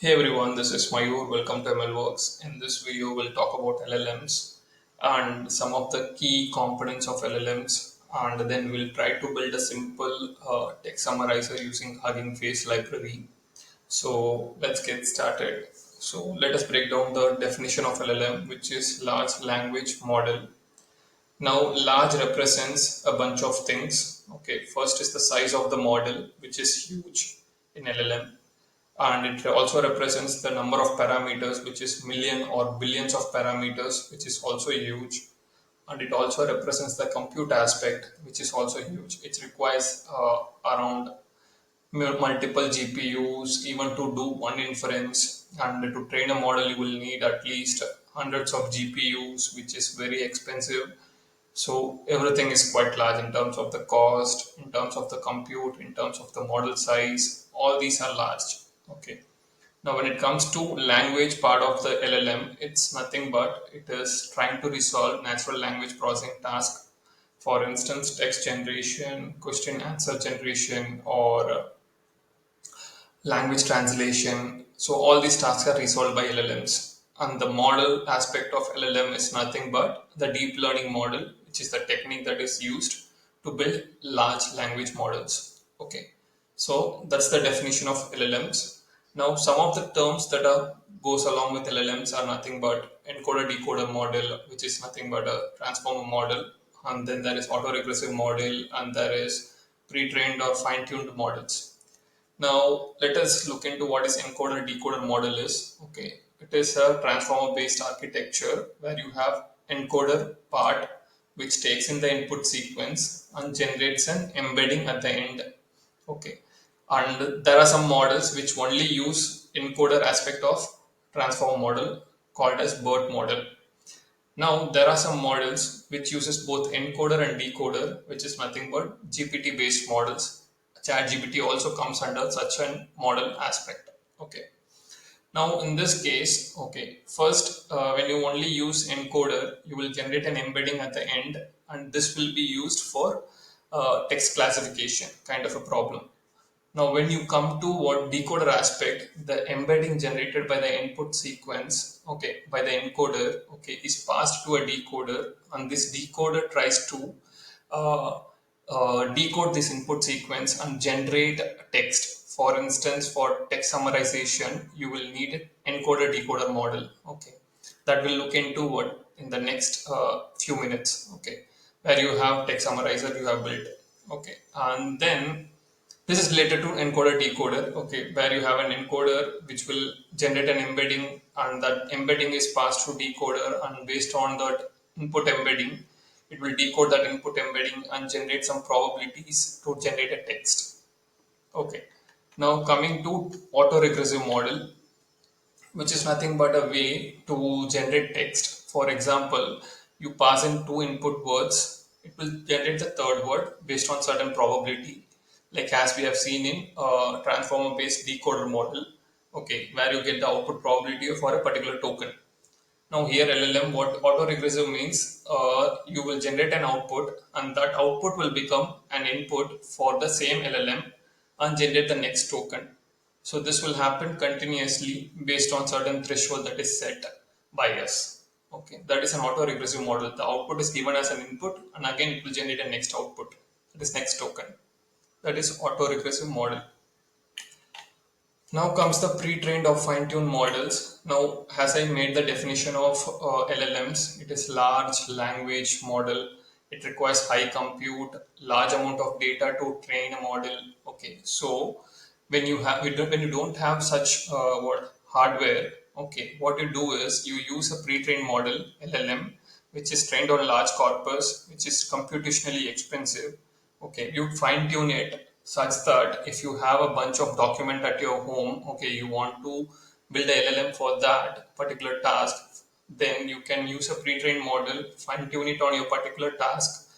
Hey everyone, this is Mayur. Welcome to MLWorks. In this video, we'll talk about LLMs and some of the key components of LLMs, and then we'll try to build a simple text summarizer using HuggingFace Library. So let's get started. So let us break down the definition of LLM, which is large language model. Now, large represents a bunch of things. Okay, first is the size of the model, which is huge in LLM, and it also represents the number of parameters, which is million or billions of parameters, which is also huge. And it also represents the compute aspect, which is also huge. It requires around multiple GPUs even to do one inference, and to train a model you will need at least hundreds of GPUs, which is very expensive. So everything is quite large in terms of the cost, in terms of the compute, in terms of the model size. All these are large. Okay. Now, when it comes to language part of the LLM, it's nothing but it is trying to resolve natural language processing task. For instance, text generation, question answer generation, or language translation. So all these tasks are resolved by LLMs. And the model aspect of LLM is nothing but the deep learning model, which is the technique that is used to build large language models. Okay, so that's the definition of LLMs. Now, some of the terms that are goes along with LLMs are nothing but encoder-decoder model, which is nothing but a transformer model, and then there is autoregressive model, and there is pre-trained or fine-tuned models. Now, let us look into what is encoder decoder model is. Okay, it is a transformer based architecture where you have encoder part which takes in the input sequence and generates an embedding at the end. Okay, and there are some models which only use encoder aspect of transformer model called as BERT model. Now, there are some models which uses both encoder and decoder, which is nothing but GPT based models. ChatGPT also comes under such a model aspect. Okay. Now, in this case, okay, first, when you only use encoder, you will generate an embedding at the end, and this will be used for text classification, kind of a problem. Now, when you come to what decoder aspect, the embedding generated by the input sequence, okay, by the encoder, okay, is passed to a decoder, and this decoder tries to uh, decode this input sequence and generate text. For instance, for text summarization, you will need encoder decoder model, okay, that will look into what in the next few minutes, okay, where you have text summarizer you have built, okay, and then this is related to encoder decoder, okay, where you have an encoder which will generate an embedding, and that embedding is passed to decoder, and based on that input embedding, it will decode that input embedding and generate some probabilities to generate a text. Okay. Now coming to autoregressive model, which is nothing but a way to generate text. For example, you pass in two input words, it will generate the third word based on certain probability, like as we have seen in transformer based decoder model, okay, where you get the output probability for a particular token. Now here LLM, what autoregressive means, you will generate an output, and that output will become an input for the same LLM and generate the next token. So this will happen continuously based on certain threshold that is set by us. Okay, that is an autoregressive model. The output is given as an input, and again it will generate a next output. That is next token. That is autoregressive model. Now comes the pre-trained or fine-tuned models. Now, as I made the definition of LLMs, it is large language model. It requires high compute, large amount of data to train a model. Okay, so when you have when you don't have such what hardware, okay, what you do is you use a pre-trained model LLM, which is trained on a large corpus, which is computationally expensive. Okay, you fine tune it such that if you have a bunch of document at your home, okay, you want to build a LLM for that particular task, then you can use a pre-trained model, fine tune it on your particular task,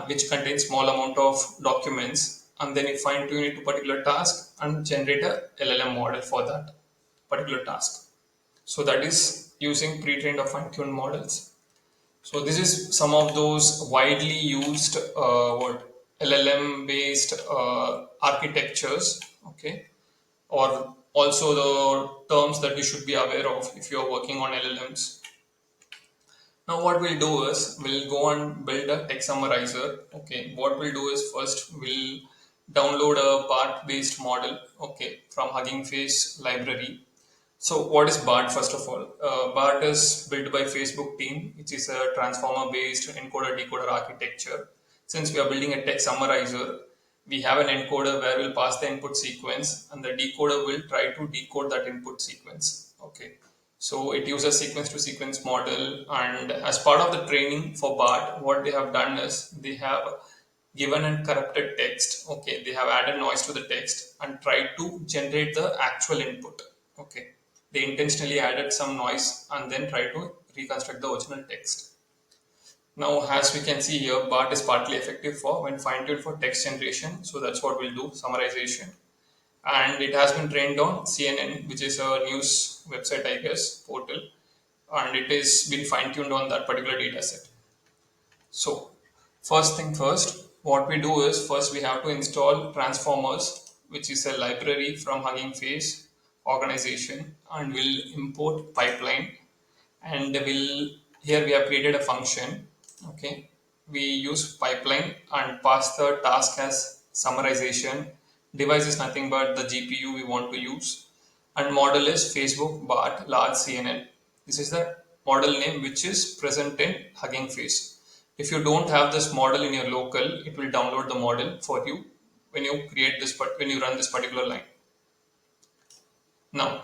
which contains small amount of documents, and then you fine tune it to particular task and generate a LLM model for that particular task. So that is using pre-trained or fine-tuned models. So this is some of those widely used what LLM based architectures, okay, or also the terms that you should be aware of if you are working on LLMs. Now what we'll do is we'll go and build a text summarizer. Okay, what we'll do is first we'll download a BART based model, okay, from HuggingFace Library. So what is BART first of all? BART is built by Facebook team, which is a transformer based encoder-decoder architecture. Since we are building a text summarizer, we have an encoder where we'll pass the input sequence and the decoder will try to decode that input sequence. Okay. So it uses sequence to sequence model, and as part of the training for BART, what they have done is they have given and corrupted text. Okay, they have added noise to the text and tried to generate the actual input. Okay, they intentionally added some noise and then tried to reconstruct the original text. Now, as we can see here, BART is partly effective for when fine-tuned for text generation. So that's what we'll do, summarization. And it has been trained on CNN, which is a news website, I guess, portal. And it is been fine-tuned on that particular data set. So, first thing first, what we do is first we have to install transformers, which is a library from Hugging Face organization, and we'll import pipeline, and we'll here we have created a function. Okay, we use pipeline and pass the task as summarization. Device is nothing but the GPU we want to use, and model is Facebook BART large CNN. This is the model name which is present in Hugging Face. If you don't have this model in your local, it will download the model for you when you create this, but when you run this particular line. Now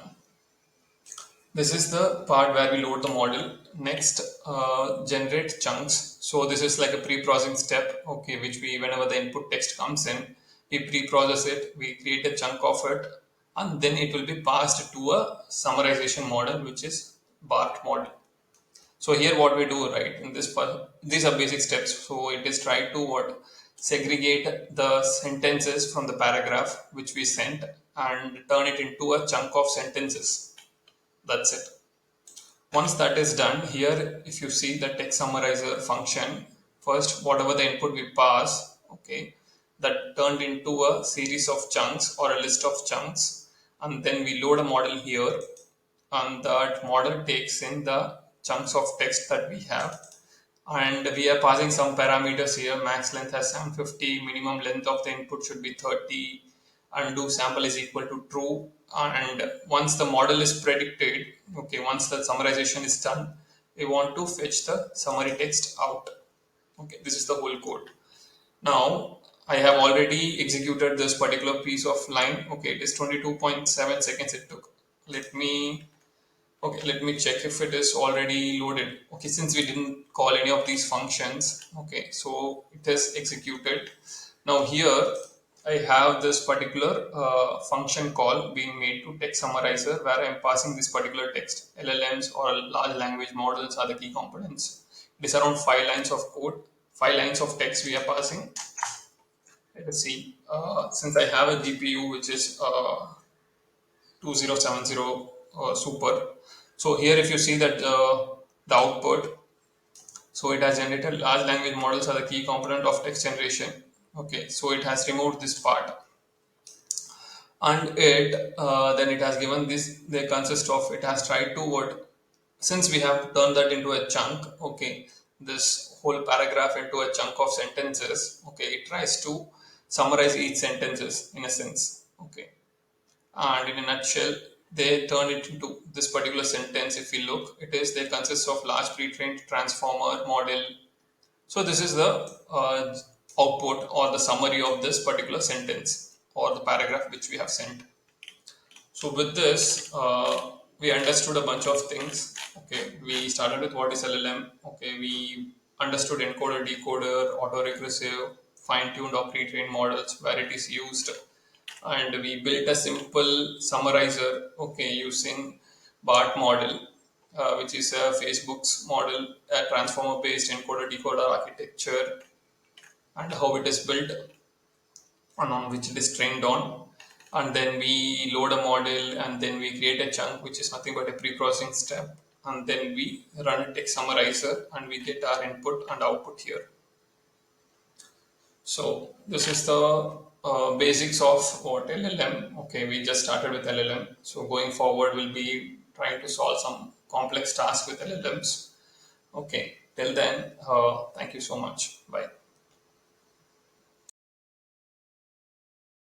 this is the part where we load the model. Next, generate chunks. So this is like a pre-processing step, okay, which we, whenever the input text comes in, we pre-process it, we create a chunk of it, and then it will be passed to a summarization model, which is BART model. So here what we do, right, in this part, these are basic steps. So it is try to what segregate the sentences from the paragraph which we sent and turn it into a chunk of sentences. That's it. Once that is done, here if you see the text summarizer function, first whatever the input we pass, okay, that turned into a series of chunks or a list of chunks, and then we load a model here, and that model takes in the chunks of text that we have, and we are passing some parameters here. Max length has 750, minimum length of the input should be 30, undo sample is equal to true, and once the model is predicted, okay, once the summarization is done, we want to fetch the summary text out. Okay, this is the whole code. Now I have already executed this particular piece of line. Okay, it is 22.7 seconds it took. Let me check if it is already loaded. Okay, since we didn't call any of these functions, okay, so it is executed. Now here I have this particular function call being made to text summarizer, where I am passing this particular text. LLMs or large language models are the key components. It is around 5 lines of code, 5 lines of text we are passing. Let us see. Since I have a GPU which is 2070 super. So here if you see that the output, so it has generated large language models are the key component of text generation. Okay, so it has removed this part, and it then it has given this, they consist of, it has tried to what, since we have turned that into a chunk, okay, this whole paragraph into a chunk of sentences, okay, it tries to summarize each sentences in a sense, okay, and in a nutshell they turn it into this particular sentence. If we look, it is, they consist of large pre-trained transformer model. So this is the output or the summary of this particular sentence or the paragraph which we have sent. So with this we understood a bunch of things. Okay, we started with what is LLM. Okay, we understood encoder decoder, autoregressive, fine-tuned or pre-trained models, where it is used, and we built a simple summarizer, okay, using BART model, which is a Facebook's model, a transformer based encoder decoder architecture, and how it is built and on which it is trained on. And then we load a model, and then we create a chunk which is nothing but a pre-processing step, and then we run a text summarizer and we get our input and output here. So this is the basics of what LLM. Okay, we just started with LLM. So going forward, we'll be trying to solve some complex tasks with LLMs. Okay, till then, thank you so much. Bye.